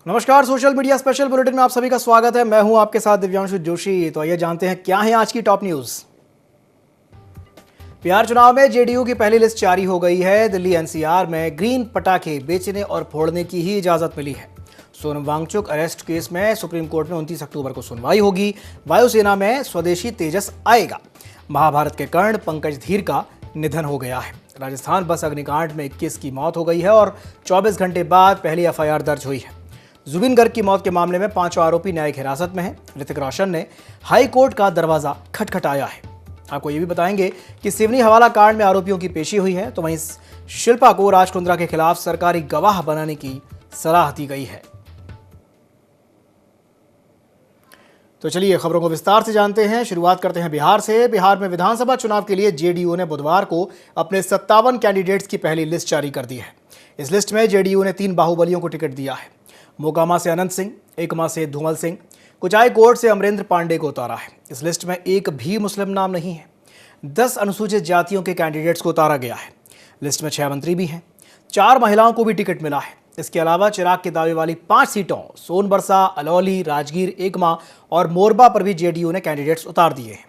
नमस्कार, social media special bulletin में आप सभी का स्वागत है। मैं हूं आपके साथ दिव्यांशु जोशी। तो आइए जानते हैं क्या है आज की टॉप न्यूज। बिहार चुनाव में जेडीयू की पहली लिस्ट जारी हो गई है। दिल्ली एनसीआर में ग्रीन पटाखे बेचने और फोड़ने की ही इजाजत मिली है। सोनम वांगचुक अरेस्ट केस में सुप्रीम कोर्ट में 29 अक्टूबर को सुनवाई होगी। वायुसेना में स्वदेशी तेजस आएगा। महाभारत के कर्ण पंकज धीर का निधन हो गया है। राजस्थान बस अग्निकांड में 21 की मौत हो गई है और 24 घंटे बाद पहली एफआईआर दर्ज हुई है। जुबिन गर्ग की मौत के मामले में 5 आरोपी न्यायिक हिरासत में हैं। ऋतिक रोशन ने हाई कोर्ट का दरवाजा खटखटाया है। आपको ये भी बताएंगे कि सिवनी हवाला कांड में आरोपियों की पेशी हुई है, तो वहीं शिल्पा को राज कुंद्रा के खिलाफ सरकारी गवाह बनाने की सलाह दी गई है। तो चलिए खबरों को विस्तार से जानते हैं। शुरुआत करते हैं बिहार से। बिहार में विधानसभा चुनाव के लिए जेडीयू ने बुधवार को अपने 57 कैंडिडेट्स की पहली लिस्ट जारी कर दी है। इस लिस्ट में जेडीयू ने 3 बाहुबलियों को टिकट दिया है। मोकामा से अनंत सिंह, एकमा से धूमल सिंह, कुचायकोट से अमरेंद्र पांडे को उतारा है। इस लिस्ट में एक भी मुस्लिम नाम नहीं है। 10 अनुसूचित जातियों के कैंडिडेट्स को उतारा गया है। लिस्ट में 6 मंत्री भी हैं। 4 महिलाओं को भी टिकट मिला है। इसके अलावा चिराग के दावे वाली 5 सीटों सोनबरसा, अलौली, राजगीर, एकमा और मोरबा पर भी जेडीयू ने कैंडिडेट्स उतार दिए हैं।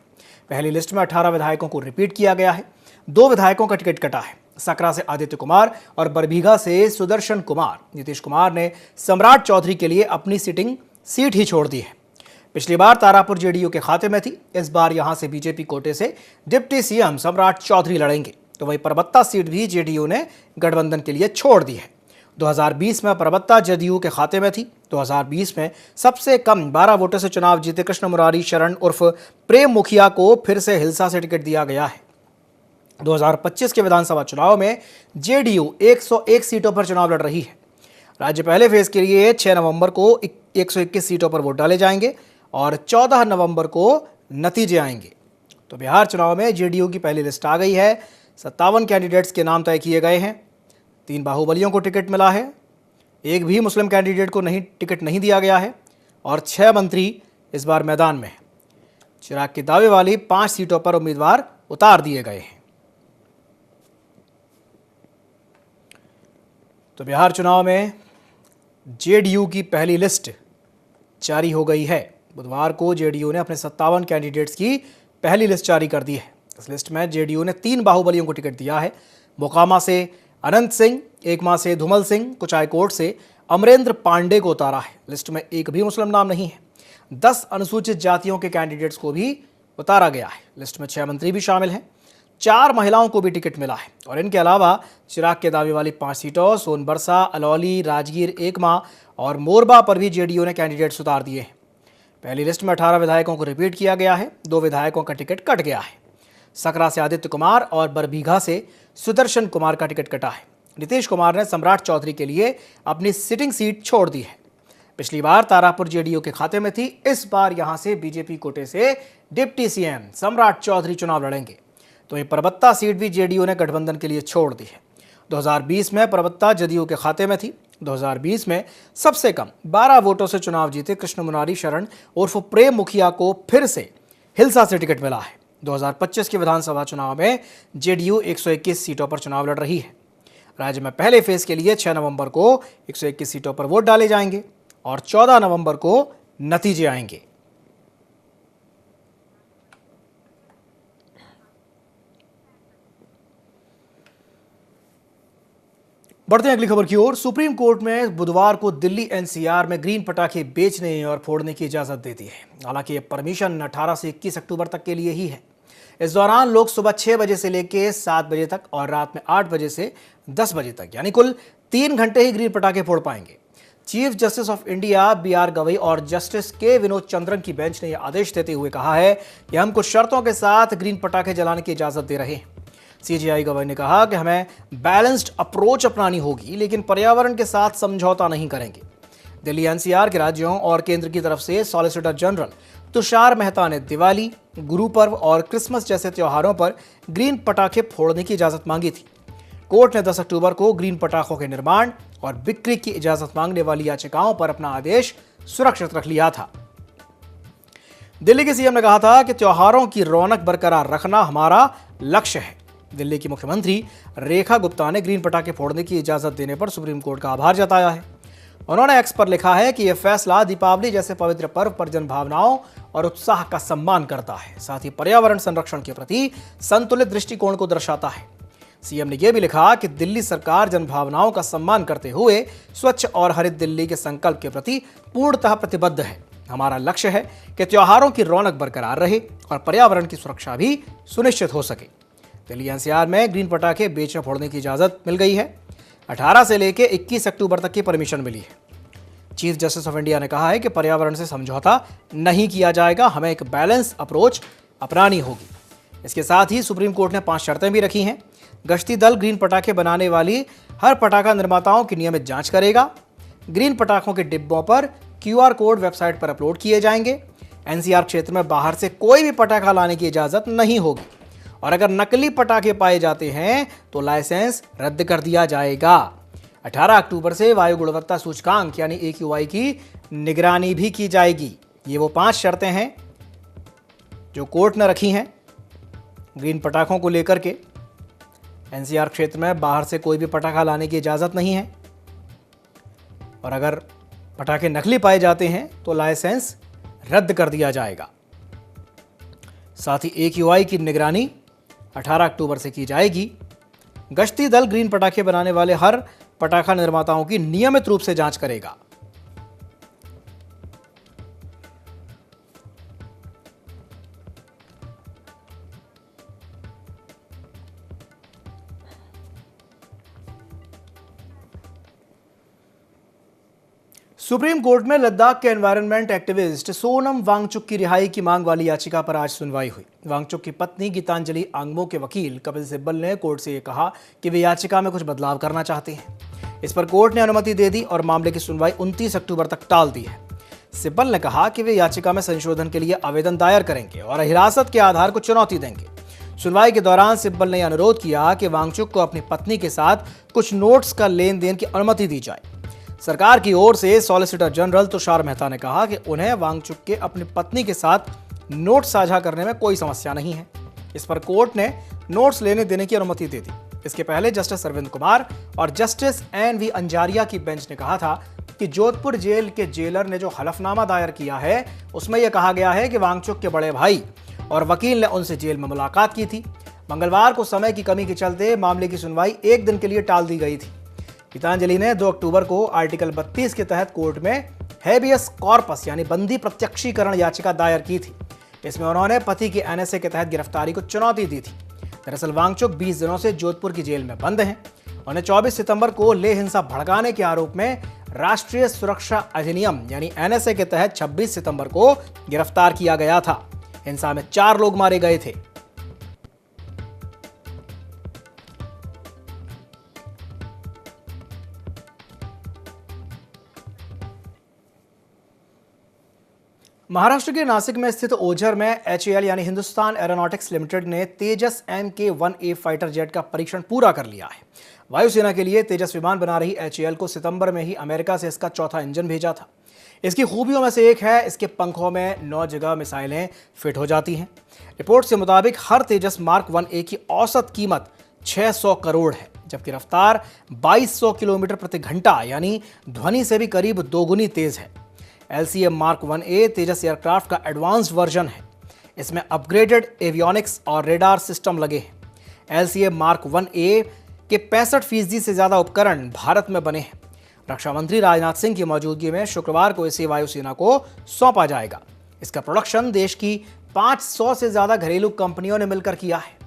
पहली लिस्ट में 18 विधायकों को रिपीट किया गया है। 2 विधायकों का टिकट कटा है। सकरा से आदित्य कुमार और बरबीघा से सुदर्शन कुमार। नीतीश कुमार ने सम्राट चौधरी के लिए अपनी सिटिंग सीट ही छोड़ दी है। पिछली बार तारापुर जेडीयू के खाते में थी। इस बार यहां से बीजेपी कोटे से डिप्टी सीएम सम्राट चौधरी लड़ेंगे। तो वहीं परबत्ता सीट भी जेडीयू ने गठबंधन के लिए छोड़ दी है। 2020 में परबत्ता जेडीयू के खाते में थी। 2020 में सबसे कम 12 वोटों से चुनाव जीते कृष्ण मुरारी शरण उर्फ प्रेम मुखिया को फिर से हिलसा से टिकट दिया गया है। 2025 के विधानसभा चुनाव में जेडीयू 101 सीटों पर चुनाव लड़ रही है। राज्य पहले फेज के लिए 6 नवंबर को 121 सीटों पर वोट डाले जाएंगे और 14 नवंबर को नतीजे आएंगे। तो बिहार चुनाव में जेडीयू की पहली लिस्ट आ गई है। 57 कैंडिडेट्स के नाम तय किए गए हैं। 3 बाहुबलियों को टिकट मिला है। एक भी मुस्लिम कैंडिडेट को टिकट नहीं दिया गया है और 6 मंत्री इस बार मैदान में हैं। चिराग के दावे वाली 5 सीटों पर उम्मीदवार उतार दिए गए हैं। तो बिहार चुनाव में जेडीयू की पहली लिस्ट जारी हो गई है। बुधवार को जेडीयू ने अपने 57 कैंडिडेट्स की पहली लिस्ट जारी कर दी है। इस लिस्ट में जेडीयू ने 3 बाहुबलियों को टिकट दिया है। मोकामा से अनंत सिंह, एकमा से धूमल सिंह, कुचायकोट से अमरेंद्र पांडे को उतारा है। लिस्ट में एक भी मुस्लिम नाम नहीं है। 10 अनुसूचित जातियों के कैंडिडेट्स को भी उतारा गया है। लिस्ट में 6 मंत्री भी शामिल हैं। 4 महिलाओं को भी टिकट मिला है और इनके अलावा चिराग के दावे वाली 5 सीटों सोनबरसा, अलौली, राजगीर, एकमा और मोरबा पर भी जेडीयू ने कैंडिडेट्स उतार दिए हैं। पहली लिस्ट में 18 विधायकों को रिपीट किया गया है। 2 विधायकों का टिकट कट गया है। सकरा से आदित्य कुमार और बरबीघा से सुदर्शन कुमार का टिकट कटा है। नीतीश कुमार ने सम्राट चौधरी के लिए अपनी सिटिंग सीट छोड़ दी है। पिछली बार तारापुर जेडीयू के खाते में थी। इस बार यहां से बीजेपी कोटे से डिप्टी सीएम सम्राट चौधरी चुनाव लड़ेंगे। तो ये परबत्ता सीट भी जेडीयू ने गठबंधन के लिए छोड़ दी है। 2020 में परबत्ता जेडीयू के खाते में थी। 2020 में सबसे कम 12 वोटों से चुनाव जीते कृष्ण मुरारी शरण उर्फ प्रेम मुखिया को फिर से हिलसा से टिकट मिला है। 2025 के विधानसभा चुनाव में जेडीयू 121 सीटों पर चुनाव लड़ रही है। राज्य में पहले फेज के लिए 6 नवंबर को 121 सीटों पर वोट डाले जाएंगे और 14 नवंबर को नतीजे आएंगे। बढ़ते हैं अगली खबर की ओर। सुप्रीम कोर्ट में बुधवार को दिल्ली एनसीआर में ग्रीन पटाखे बेचने और फोड़ने की इजाजत दे दी है। हालांकि ये परमिशन 18 से 21 अक्टूबर तक के लिए ही है। इस दौरान लोग सुबह 6 बजे से लेकर 7 बजे तक और रात में 8 बजे से 10 बजे तक यानी कुल 3 घंटे ही ग्रीन पटाखे फोड़ पाएंगे। Chief justice of India BR Gavai और जस्टिस के विनोद चंद्रन की बेंच ने यह आदेश देते हुए कहा है कि हम कुछ शर्तों के साथ ग्रीन पटाखे जलाने की इजाजत दे रहे हैं। CJI गवई ने कहा कि हमें बैलेंस्ड अप्रोच अपनानी होगी, लेकिन पर्यावरण के साथ समझौता नहीं करेंगे। दिल्ली एनसीआर के राज्यों और केंद्र की तरफ से सॉलिसिटर जनरल तुषार मेहता ने दिवाली, गुरु पर्व और क्रिसमस जैसे त्योहारों पर ग्रीन पटाखे फोड़ने की इजाजत मांगी थी। कोर्ट ने 10 अक्टूबर को ग्रीन पटाखों के निर्माण और बिक्री की इजाजत मांगने वाली याचिकाओं पर अपना आदेश सुरक्षित रख लिया था। दिल्ली के सीएम ने कहा था कि त्योहारों की रौनक बरकरार रखना हमारा लक्ष्य है। दिल्ली की मुख्यमंत्री रेखा गुप्ता ने ग्रीन पटाखे फोड़ने की इजाजत देने पर सुप्रीम कोर्ट का आभार जताया है। उन्होंने एक्स पर लिखा है कि यह फैसला दीपावली जैसे पवित्र पर्व पर जनभावनाओं और उत्साह का सम्मान करता है, साथ ही पर्यावरण संरक्षण के प्रति संतुलित दृष्टिकोण को दर्शाता है। सीएम ने यह भी लिखा कि दिल्ली सरकार जनभावनाओं का सम्मान करते हुए स्वच्छ और हरित दिल्ली के संकल्प के प्रति पूर्णतः प्रतिबद्ध है। हमारा लक्ष्य है कि त्योहारों की रौनक बरकरार रहे और पर्यावरण की सुरक्षा भी सुनिश्चित हो सके। दिल्ली एनसीआर में ग्रीन पटाखे बेचने फोड़ने की इजाजत मिल गई है। 18 से लेकर 21 अक्टूबर तक की परमिशन मिली है। चीफ जस्टिस ऑफ इंडिया ने कहा है कि पर्यावरण से समझौता नहीं किया जाएगा, हमें एक बैलेंस अप्रोच अपनानी होगी। इसके साथ ही सुप्रीम कोर्ट ने 5 शर्तें भी रखी हैं। गश्ती दल ग्रीन पटाखे बनाने वाली हर पटाखा निर्माताओं की नियमित जांच करेगा। ग्रीन पटाखों के डिब्बों पर QR कोड वेबसाइट पर अपलोड किए जाएंगे। एनसीआर क्षेत्र में बाहर से कोई भी पटाखा लाने की इजाजत नहीं होगी और अगर नकली पटाखे पाए जाते हैं तो लाइसेंस रद्द कर दिया जाएगा। 18 अक्टूबर से वायु गुणवत्ता सूचकांक यानी AQI की निगरानी भी की जाएगी। ये वो 5 शर्तें हैं जो कोर्ट ने रखी हैं ग्रीन पटाखों को लेकर के। एनसीआर क्षेत्र में बाहर से कोई भी पटाखा लाने की इजाजत नहीं है और अगर पटाखे नकली पाए जाते हैं तो लाइसेंस रद्द कर दिया जाएगा। साथ ही AQI की निगरानी 18 अक्टूबर से की जाएगी। गश्ती दल ग्रीन पटाखे बनाने वाले हर पटाखा निर्माताओं की नियमित रूप से जांच करेगा। सुप्रीम कोर्ट में लद्दाख के एनवायरनमेंट एक्टिविस्ट सोनम वांगचुक की रिहाई की मांग वाली याचिका पर आज सुनवाई हुई। वांगचुक की पत्नी गीतांजलि आंगमो के वकील कपिल सिब्बल ने कोर्ट से यह कहा कि वे याचिका में कुछ बदलाव करना चाहते हैं। इस पर कोर्ट ने अनुमति दे दी और मामले की सुनवाई 29 अक्टूबर तक टाल दी है। सिब्बल ने कहा कि वे याचिका में संशोधन के लिए आवेदन दायर करेंगे और हिरासत के आधार को चुनौती देंगे। सुनवाई के दौरान सिब्बल ने अनुरोध किया कि वांगचुक को अपनी पत्नी के साथ कुछ नोट्स का लेन देन की अनुमति दी जाए। सरकार की ओर से सॉलिसिटर जनरल तुषार मेहता ने कहा कि उन्हें वांगचुक के अपनी पत्नी के साथ नोट साझा करने में कोई समस्या नहीं है। इस पर कोर्ट ने नोट्स लेने देने की अनुमति दे दी। इसके पहले जस्टिस अरविंद कुमार और जस्टिस NV अंजारिया की बेंच ने कहा था कि जोधपुर जेल के जेलर ने जो हलफनामा दायर किया है उसमें यह कहा गया है कि वांगचुक के बड़े भाई और वकील ने उनसे जेल में मुलाकात की थी। मंगलवार को समय की कमी के चलते मामले की सुनवाई 1 दिन के लिए टाल दी गई थी। गीतांजलि ने 2 अक्टूबर को आर्टिकल 32 के तहत कोर्ट में हेबियस कॉर्पस यानी बंदी प्रत्यक्षीकरण याचिका दायर की थी। इसमें उन्होंने पति की NSA के तहत गिरफ्तारी को चुनौती दी थी। दरअसल वांगचुक 20 दिनों से जोधपुर की जेल में बंद हैं। उन्हें 24 सितंबर को लेह हिंसा भड़काने के आरोप में राष्ट्रीय सुरक्षा अधिनियम यानी NSA के तहत 26 सितंबर को गिरफ्तार किया गया था। हिंसा में 4 लोग मारे गए थे। महाराष्ट्र के नासिक में स्थित ओझर में HAL यानी हिंदुस्तान एरोनॉटिक्स लिमिटेड ने तेजस MK-1A फाइटर जेट का परीक्षण पूरा कर लिया है। वायुसेना के लिए तेजस विमान बना रही HAL को सितंबर में ही अमेरिका से इसका 4था इंजन भेजा था। इसकी खूबियों में से एक है इसके पंखों में 9 जगह मिसाइलें फिट हो जाती हैं। रिपोर्ट के मुताबिक हर तेजस मार्क 1A की औसत कीमत 600 करोड़ है, जबकि रफ्तार 2200 किलोमीटर प्रति घंटा यानी ध्वनि से भी करीब दोगुनी तेज है। LCM मार्क 1A तेजस एयरक्राफ्ट का एडवांस्ड वर्जन है। इसमें अपग्रेडेड एवियोनिक्स और रेडार सिस्टम लगे हैं। LCM मार्क 1A के 65% से ज़्यादा उपकरण भारत में बने हैं। रक्षा मंत्री राजनाथ सिंह की मौजूदगी में शुक्रवार को इसे वायुसेना को सौंपा जाएगा। इसका प्रोडक्शन देश की 500 से ज़्यादा घरेलू कंपनियों ने मिलकर किया है,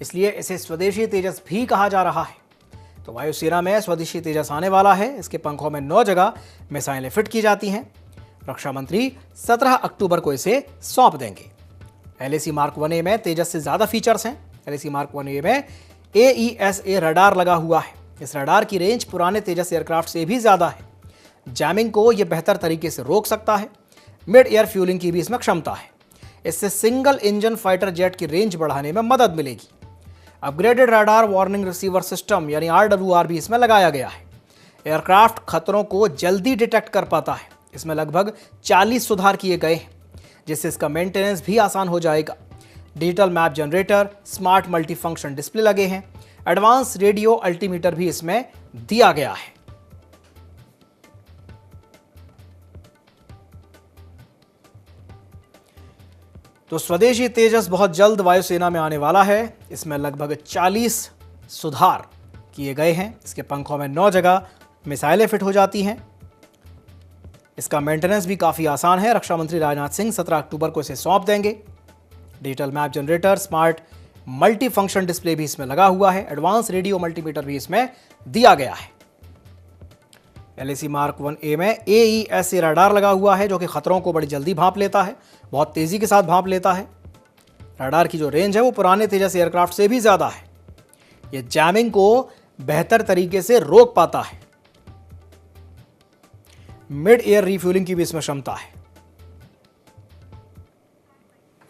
इसलिए इसे स्वदेशी तेजस भी कहा जा रहा है। तो वायुसेना में स्वदेशी तेजस आने वाला है। इसके पंखों में 9 जगह मिसाइलें फिट की जाती हैं। रक्षा मंत्री 17 अक्टूबर को इसे सौंप देंगे। LAC मार्क 1A में तेजस से ज़्यादा फीचर्स हैं। LAC मार्क 1A में AESA रडार लगा हुआ है। इस रडार की रेंज पुराने तेजस एयरक्राफ्ट से भी ज़्यादा है। जैमिंग को यह बेहतर तरीके से रोक सकता है। मिड एयर फ्यूलिंग की भी इसमें क्षमता है। इससे सिंगल इंजन फाइटर जेट की रेंज बढ़ाने में मदद मिलेगी। Upgraded radar warning receiver system यानी RWR भी इसमें लगाया गया है। एयरक्राफ्ट खतरों को जल्दी डिटेक्ट कर पाता है। इसमें लगभग 40 सुधार किए गए हैं, जिससे इसका मेंटेनेंस भी आसान हो जाएगा। Digital map generator, smart multifunction display लगे हैं। एडवांस रेडियो अल्टीमीटर भी इसमें दिया गया है। तो स्वदेशी तेजस बहुत जल्द वायुसेना में आने वाला है। इसमें लगभग 40 सुधार किए गए हैं। इसके पंखों में 9 जगह मिसाइलें फिट हो जाती हैं। इसका मेंटेनेंस भी काफ़ी आसान है। रक्षा मंत्री राजनाथ सिंह 17 अक्टूबर को इसे सौंप देंगे। Digital map generator, smart multi function display भी इसमें लगा हुआ है। एडवांस रेडियो मल्टीमीटर भी इसमें दिया गया है। LAC Mark 1A में AESA रडार लगा हुआ है, जो कि खतरों को बड़ी जल्दी भांप लेता है, बहुत तेजी के साथ भांप लेता है। रडार की जो रेंज है वो पुराने तेजस एयरक्राफ्ट से भी ज्यादा है। यह जैमिंग को बेहतर तरीके से रोक पाता है। मिड एयर रिफ्यूलिंग की भी इसमें क्षमता है।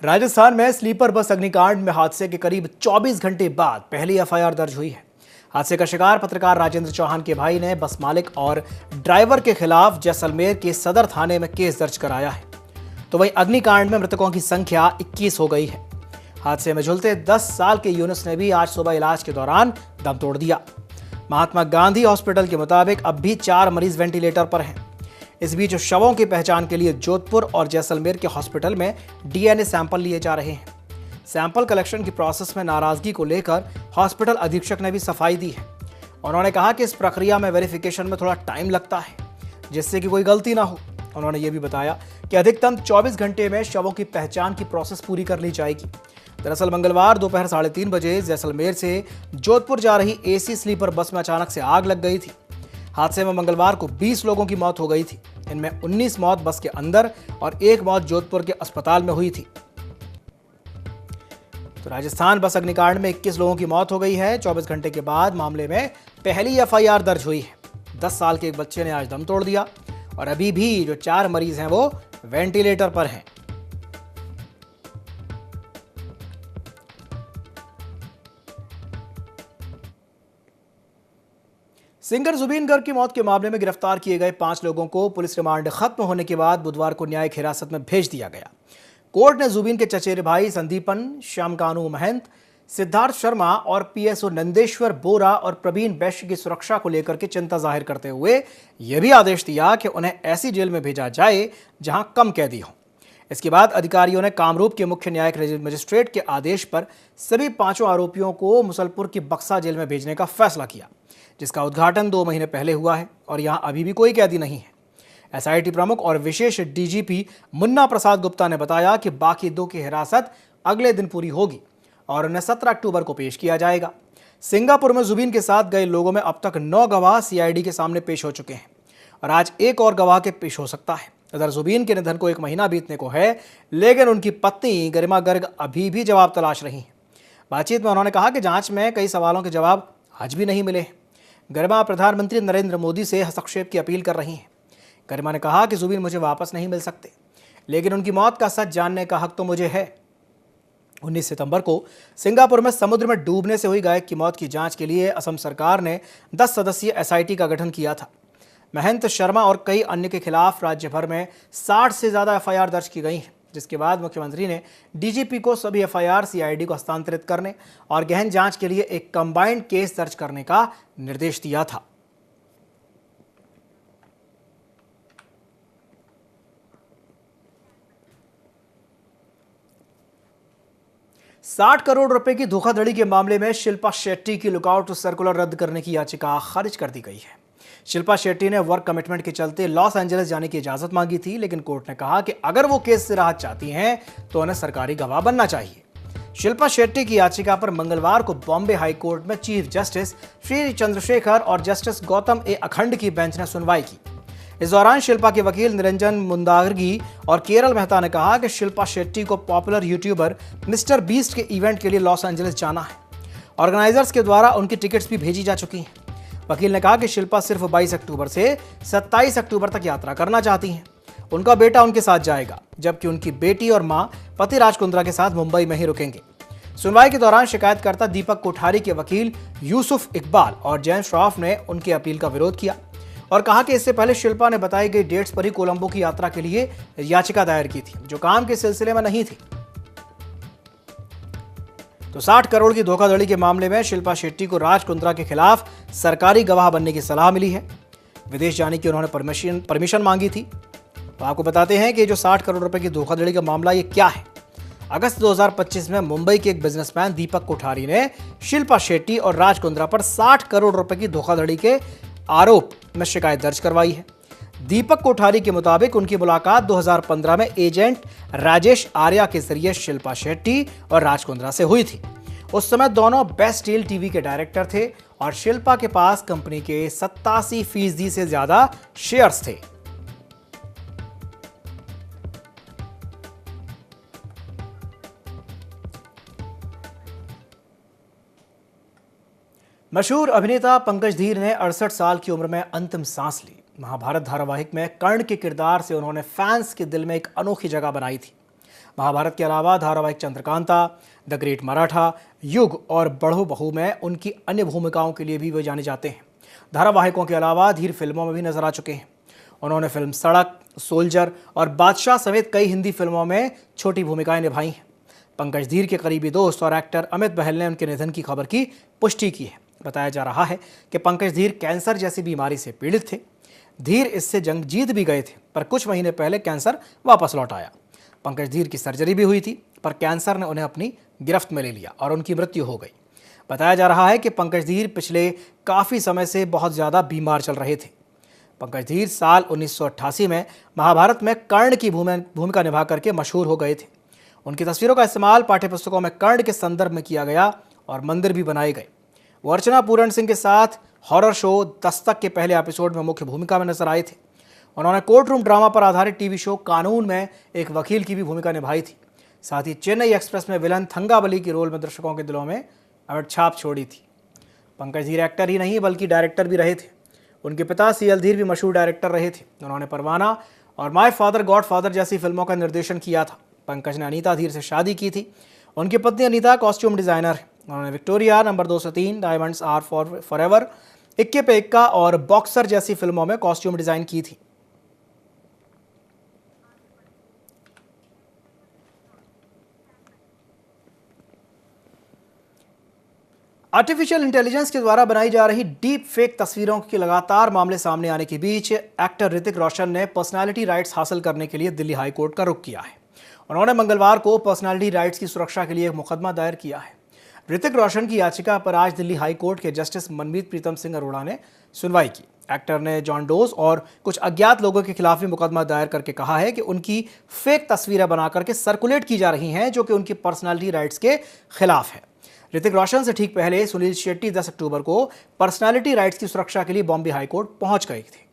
राजस्थान में स्लीपर बस अग्निकांड में हादसे के करीब 24 घंटे बाद पहली FIR दर्ज हुई है। हादसे का शिकार पत्रकार राजेंद्र चौहान के भाई ने बस मालिक और ड्राइवर के खिलाफ जैसलमेर के सदर थाने में केस दर्ज कराया है। तो वहीं अग्निकांड में मृतकों की संख्या 21 हो गई है। हादसे में झुलते 10 साल के यूनुस ने भी आज सुबह इलाज के दौरान दम तोड़ दिया। महात्मा गांधी हॉस्पिटल के मुताबिक अब भी 4 मरीज वेंटिलेटर पर हैं। इस बीच शवों की पहचान के लिए जोधपुर और जैसलमेर के हॉस्पिटल में DNA सैंपल लिए जा रहे हैं। सैंपल कलेक्शन की प्रोसेस में नाराजगी को लेकर हॉस्पिटल अधीक्षक ने भी सफाई दी है। उन्होंने कहा कि इस प्रक्रिया में वेरिफिकेशन में थोड़ा टाइम लगता है, जिससे कि कोई गलती ना हो। उन्होंने ये भी बताया कि अधिकतम 24 घंटे में शवों की पहचान की प्रोसेस पूरी कर ली जाएगी। दरअसल मंगलवार दोपहर 3:30 बजे जैसलमेर से जोधपुर जा रही AC स्लीपर बस में अचानक से आग लग गई थी। हादसे में मंगलवार को 20 लोगों की मौत हो गई थी। इनमें 19 मौत बस के अंदर और 1 मौत जोधपुर के अस्पताल में हुई थी। तो राजस्थान बस अग्निकांड में 21 लोगों की मौत हो गई है। 24 घंटे के बाद मामले में पहली FIR दर्ज हुई है। 10 साल के एक बच्चे ने आज दम तोड़ दिया और अभी भी जो 4 मरीज हैं वो वेंटिलेटर पर हैं। सिंगर जुबीन गर्ग की मौत के मामले में गिरफ्तार किए गए 5 लोगों को पुलिस रिमांड खत्म होने के बाद बुधवार को न्यायिक हिरासत में भेज दिया गया। कोर्ट ने जुबीन के चचेरे भाई संदीपन, श्यामकानू महंत, सिद्धार्थ शर्मा और PSO नंदेश्वर बोरा और प्रवीण वैश्य की सुरक्षा को लेकर के चिंता जाहिर करते हुए यह भी आदेश दिया कि उन्हें ऐसी जेल में भेजा जाए जहां कम कैदी हों। इसके बाद अधिकारियों ने कामरूप के मुख्य न्यायिक मजिस्ट्रेट के आदेश पर सभी 5 आरोपियों को मुसलपुर की बक्सा जेल में भेजने का फैसला किया, जिसका उद्घाटन 2 महीने पहले हुआ है और यहां अभी भी कोई कैदी नहीं है। SIT प्रमुख और विशेष DGP मुन्ना प्रसाद गुप्ता ने बताया कि बाकी 2 की हिरासत अगले दिन पूरी होगी और उन्हें 17 अक्टूबर को पेश किया जाएगा। सिंगापुर में जुबीन के साथ गए लोगों में अब तक 9 गवाह CID के सामने पेश हो चुके हैं और आज एक और गवाह के पेश हो सकता है। इधर जुबीन के निधन को 1 महीना बीतने को है, लेकिन उनकी पत्नी गरिमा गर्ग अभी भी जवाब तलाश रही हैं। बातचीत में उन्होंने कहा कि जांच में कई सवालों के जवाब आज भी नहीं मिले हैं। गरिमा प्रधानमंत्री नरेंद्र मोदी से हस्तक्षेप की अपील कर रही हैं। गरिमा ने कहा कि जुबीन मुझे वापस नहीं मिल सकते, लेकिन उनकी मौत का सच जानने का हक तो मुझे है। 19 सितंबर को सिंगापुर में समुद्र में डूबने से हुई गायक की मौत की जांच के लिए असम सरकार ने 10 सदस्यीय SIT का गठन किया था। महंत, शर्मा और कई अन्य के खिलाफ राज्य भर में 60 से ज़्यादा FIR दर्ज की गई हैं, जिसके बाद मुख्यमंत्री ने DGP को सभी FIR CID को हस्तांतरित करने और गहन जांच के लिए एक कंबाइंड केस दर्ज करने का निर्देश दिया था। ₹60 करोड़ की धोखाधड़ी के मामले में शिल्पा शेट्टी की लुकआउट सर्कुलर रद्द करने की याचिका खारिज कर दी गई है। शिल्पा शेट्टी ने वर्क कमिटमेंट के चलते लॉस एंजलिस जाने की इजाजत मांगी थी, लेकिन कोर्ट ने कहा कि अगर वो केस से राहत चाहती हैं तो उन्हें सरकारी गवाह बनना चाहिए। शिल्पा शेट्टी की याचिका पर मंगलवार को बॉम्बे हाई कोर्ट में चीफ जस्टिस श्री चंद्रशेखर और जस्टिस गौतम ए अखंड की बेंच ने सुनवाई की। इस दौरान शिल्पा के वकील निरंजन मुंदारगी और केरल मेहता ने कहा कि शिल्पा शेट्टी को पॉपुलर यूट्यूबर मिस्टर बीस्ट के इवेंट के लिए लॉस एंजलिस जाना है। ऑर्गेनाइजर्स के द्वारा उनकी टिकट्स भी भेजी जा चुकी हैं। वकील ने कहा कि शिल्पा सिर्फ 22 अक्टूबर से 27 अक्टूबर तक यात्रा करना चाहती हैं। उनका बेटा उनके साथ जाएगा, जबकि उनकी बेटी और मां पति राज कुंद्रा के साथ मुंबई में ही रुकेंगे। सुनवाई के दौरान शिकायतकर्ता दीपक कोठारी के वकील यूसुफ इकबाल और जैन श्रॉफ ने उनकी अपील का विरोध किया और कहा कि इससे पहले शिल्पा ने बताई गई डेट्स पर ही कोलंबो की यात्रा के लिए याचिका दायर की थी, जो काम के सिलसिले में नहीं थी। तो 60 करोड़ की धोखाधड़ी के मामले में शिल्पा शेट्टी को राज कुंद्रा के खिलाफ सरकारी गवाह बनने की सलाह मिली है। विदेश जाने की उन्होंने परमिशन मांगी थी। तो आपको बताते हैं कि जो 60 करोड़ रुपए की धोखाधड़ी का मामला ये क्या है। अगस्त 2025 में मुंबई के एक बिजनेसमैन दीपक कोठारी ने शिल्पा शेट्टी और राज कुंद्रा पर 60 करोड़ रुपए की धोखाधड़ी के आरोप में शिकायत दर्ज करवाई है। दीपक कोठारी के मुताबिक उनकी मुलाकात 2015 में एजेंट राजेश आर्या के जरिए शिल्पा शेट्टी और राज कुंद्रा से हुई थी। उस समय दोनों बेस्ट डील टीवी के डायरेक्टर थे और शिल्पा के पास कंपनी के 87% से ज्यादा शेयर्स थे। मशहूर अभिनेता पंकज धीर ने 68 साल की उम्र में अंतिम सांस ली। महाभारत धारावाहिक में कर्ण के किरदार से उन्होंने फैंस के दिल में एक अनोखी जगह बनाई थी। महाभारत के अलावा धारावाहिक चंद्रकांता, द ग्रेट मराठा, युग और बढ़ो बहू में उनकी अन्य भूमिकाओं के लिए भी वे जाने जाते हैं। धारावाहिकों के अलावा धीर फिल्मों में भी नजर आ चुके हैं। उन्होंने फिल्म सड़क, सोल्जर और बादशाह समेत कई हिंदी फिल्मों में छोटी भूमिकाएं निभाई हैं। पंकज धीर के करीबी दोस्त और एक्टर अमित बहल ने उनके निधन की खबर की पुष्टि की है। बताया जा रहा है कि पंकज धीर कैंसर जैसी बीमारी से पीड़ित थे। धीर इससे जंग जीत भी गए थे, पर कुछ महीने पहले कैंसर वापस लौट आया। पंकज धीर की सर्जरी भी हुई थी, पर कैंसर ने उन्हें अपनी गिरफ्त में ले लिया और उनकी मृत्यु हो गई। बताया जा रहा है कि पंकज धीर पिछले काफ़ी समय से बहुत ज़्यादा बीमार चल रहे थे। पंकज धीर साल 1988 में महाभारत में कर्ण की भूमिका निभा करके मशहूर हो गए थे। उनकी तस्वीरों का इस्तेमाल पाठ्यपुस्तकों में कर्ण के संदर्भ में किया गया और मंदिर भी बनाए गए। वो अर्चना पूरण सिंह के साथ हॉरर शो दस्तक के पहले एपिसोड में मुख्य भूमिका में नजर आए थे। उन्होंने कोर्ट रूम ड्रामा पर आधारित टीवी शो कानून में एक वकील की भी भूमिका निभाई थी। साथ ही चेन्नई एक्सप्रेस में विलन थंगाबली के रोल में दर्शकों के दिलों में अमिट छाप छोड़ी थी। पंकज धीर एक्टर ही नहीं बल्कि डायरेक्टर भी रहे थे। उनके पिता सीएल धीर भी मशहूर डायरेक्टर रहे थे। उन्होंने परवाना और माय फादर गॉड फादर जैसी फिल्मों का निर्देशन किया था। पंकज ने अनीता धीर से शादी की थी। उनकी पत्नी अनीता कॉस्ट्यूम डिजाइनर है। उन्होंने Victoria, number 203, diamonds are forever, इक्के पे इक्का और बॉक्सर जैसी फिल्मों में कॉस्ट्यूम डिजाइन की थी। आर्टिफिशियल इंटेलिजेंस के द्वारा बनाई जा रही डीप फेक तस्वीरों के लगातार मामले सामने आने के बीच एक्टर ऋतिक रोशन ने पर्सनालिटी राइट्स हासिल करने के लिए दिल्ली हाई कोर्ट का रुख किया है। उन्होंने मंगलवार को पर्सनालिटी राइट्स की सुरक्षा के लिए एक मुकदमा दायर किया है। ऋतिक रोशन की याचिका पर आज दिल्ली हाई कोर्ट के जस्टिस मनमीत प्रीतम सिंह अरोड़ा ने सुनवाई की। एक्टर ने जॉन डोज और कुछ अज्ञात लोगों के खिलाफ भी मुकदमा दायर करके कहा है कि उनकी फेक तस्वीरें बना करके सर्कुलेट की जा रही हैं, जो कि उनकी पर्सनालिटी राइट्स के खिलाफ है। ऋतिक रोशन से ठीक पहले सुनील शेट्टी 10 अक्टूबर को पर्सनालिटी राइट्स की सुरक्षा के लिए बॉम्बे हाई कोर्ट पहुंच गए थे।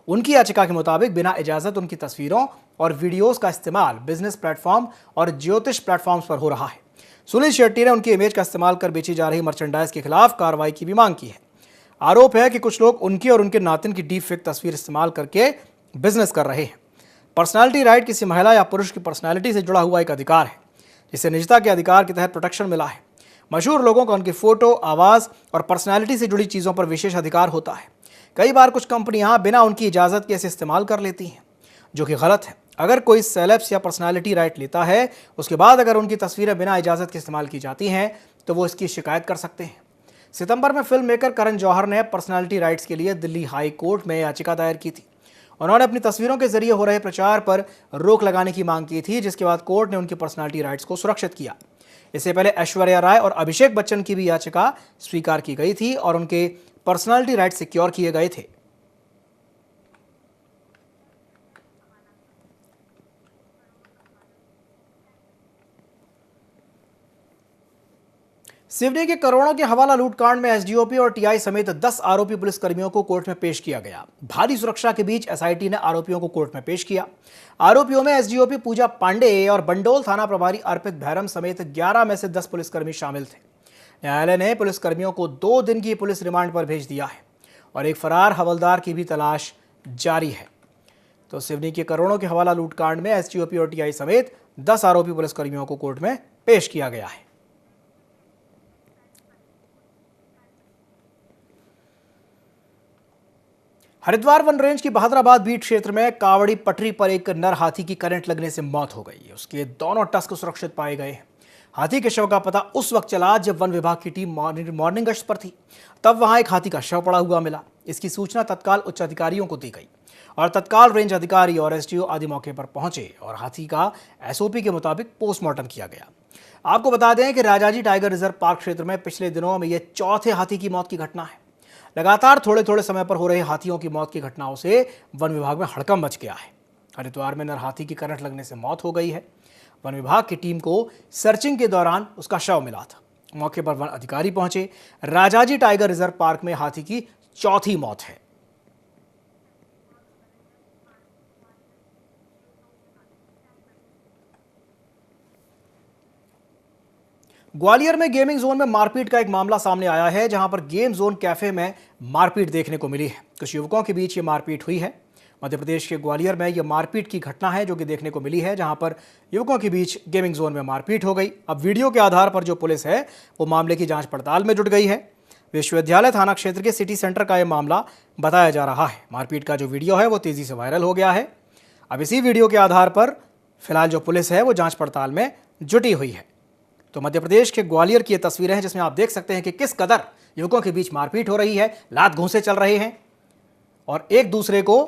उनकी याचिका के मुताबिक बिना इजाजत उनकी तस्वीरों और वीडियोस का इस्तेमाल बिजनेस प्लेटफॉर्म और ज्योतिष प्लेटफॉर्म्स पर हो रहा है। सुनील शेट्टी ने उनकी इमेज का इस्तेमाल कर बेची जा रही मर्चेंडाइज के खिलाफ कार्रवाई की भी मांग की है। आरोप है कि कुछ लोग उनकी और उनके नातिन की डीप फेक तस्वीर इस्तेमाल करके बिजनेस कर रहे हैं। पर्सनालिटी राइट किसी महिला या पुरुष की पर्सनालिटी से जुड़ा हुआ एक अधिकार है, जिसे निजता के अधिकार के तहत प्रोटेक्शन मिला है। मशहूर लोगों का उनकी फोटो, आवाज़ और पर्सनालिटी से जुड़ी चीज़ों पर विशेष अधिकार होता है। कई बार कुछ कंपनियां बिना उनकी इजाज़त के इसे इस्तेमाल कर लेती हैं, जो कि गलत है। अगर कोई सेलेब्स या पर्सनालिटी राइट लेता है, उसके बाद अगर उनकी तस्वीरें बिना इजाज़त के इस्तेमाल की जाती हैं, तो वो इसकी शिकायत कर सकते हैं। सितंबर में फिल्म मेकर करण जौहर ने पर्सनालिटी राइट्स के लिए दिल्ली हाई कोर्ट में याचिका दायर की थी। उन्होंने अपनी तस्वीरों के जरिए हो रहे प्रचार पर रोक लगाने की मांग की थी, जिसके बाद कोर्ट ने उनकी पर्सनालिटी राइट्स को सुरक्षित किया। इससे पहले ऐश्वर्या राय और अभिषेक बच्चन की भी याचिका स्वीकार की गई थी और उनके पर्सनालिटी राइट्स सिक्योर किए गए थे। सिवनी के करोड़ों के हवाला लूट कांड में एसडीओपी और टीआई समेत 10 आरोपी पुलिसकर्मियों को कोर्ट में पेश किया गया। भारी सुरक्षा के बीच एसआईटी ने आरोपियों को कोर्ट में पेश किया। आरोपियों में एसडीओपी पूजा पांडे और बंडोल थाना प्रभारी अर्पित भैरम समेत 11 में से 10 पुलिसकर्मी शामिल थे। न्यायालय ने पुलिसकर्मियों को 2 दिन की पुलिस रिमांड पर भेज दिया है और एक फरार हवलदार की भी तलाश जारी है। तो सिवनी के करोड़ों के हवाला लूट कांड में एसडीओपी और टीआई समेत 10 आरोपी पुलिसकर्मियों को कोर्ट में पेश किया गया है। हरिद्वार वन रेंज की बहादुराबाद बीट क्षेत्र में कावड़ी पटरी पर एक नर हाथी की करंट लगने से मौत हो गई। उसके दोनों टस्क सुरक्षित पाए गए। हाथी के शव का पता उस वक्त चला जब वन विभाग की टीम मॉर्निंग गश्त पर थी। तब वहां एक हाथी का शव पड़ा हुआ मिला। इसकी सूचना तत्काल उच्च अधिकारियों को दी गई और तत्काल रेंज अधिकारी और एसडीओ आदि मौके पर पहुंचे और हाथी का एसओपी के मुताबिक पोस्टमार्टम किया गया। आपको बता दें कि राजाजी टाइगर रिजर्व पार्क क्षेत्र में पिछले दिनों में यह चौथे हाथी की मौत की घटना है। लगातार थोड़े थोड़े समय पर हो रहे हाथियों की मौत की घटनाओं से वन विभाग में हड़कंप मच गया है। हरिद्वार में नर हाथी की करंट लगने से मौत हो गई है। वन विभाग की टीम को सर्चिंग के दौरान उसका शव मिला था। मौके पर वन अधिकारी पहुंचे। राजाजी टाइगर रिजर्व पार्क में हाथी की चौथी मौत है। ग्वालियर में गेमिंग जोन में मारपीट का एक मामला सामने आया है, जहां पर गेम जोन कैफे में मारपीट देखने को मिली है। कुछ युवकों के बीच ये मारपीट हुई है। मध्य प्रदेश के ग्वालियर में यह मारपीट की घटना है जो कि देखने को मिली है, जहां पर युवकों के बीच गेमिंग जोन में मारपीट हो गई। अब वीडियो के आधार पर जो पुलिस है वो मामले की जांच पड़ताल में जुट गई है। विश्वविद्यालय थाना क्षेत्र के सिटी सेंटर का यह मामला बताया जा रहा है। मारपीट का जो वीडियो है वो तेजी से वायरल हो गया है। अब इसी वीडियो के आधार पर फिलहाल जो पुलिस है वो जांच पड़ताल में जुटी हुई है। तो मध्य प्रदेश के ग्वालियर की ये तस्वीरें हैं जिसमें आप देख सकते हैं कि किस कदर युवकों के बीच मारपीट हो रही है, लात घूंसे चल रहे हैं और एक दूसरे को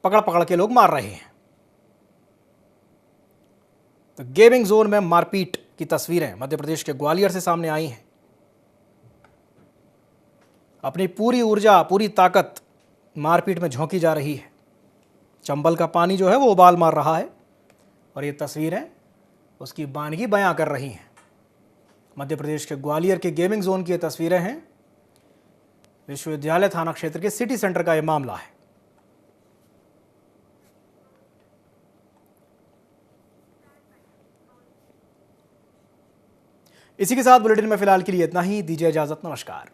पकड़ पकड़ के लोग मार रहे हैं। तो गेमिंग जोन में मारपीट की तस्वीरें मध्य प्रदेश के ग्वालियर से सामने आई हैं। अपनी पूरी ऊर्जा, पूरी ताकत मारपीट में झोंकी जा रही है। चंबल का पानी जो है वो उबाल मार रहा है और ये तस्वीरें उसकी बानगी बयां कर रही हैं। मध्य प्रदेश के ग्वालियर के गेमिंग जोन की ये तस्वीरें हैं। विश्वविद्यालय थाना क्षेत्र के सिटी सेंटर का यह मामला है। इसी के साथ बुलेटिन में फिलहाल के लिए इतना ही। दीजिए इजाजत, नमस्कार।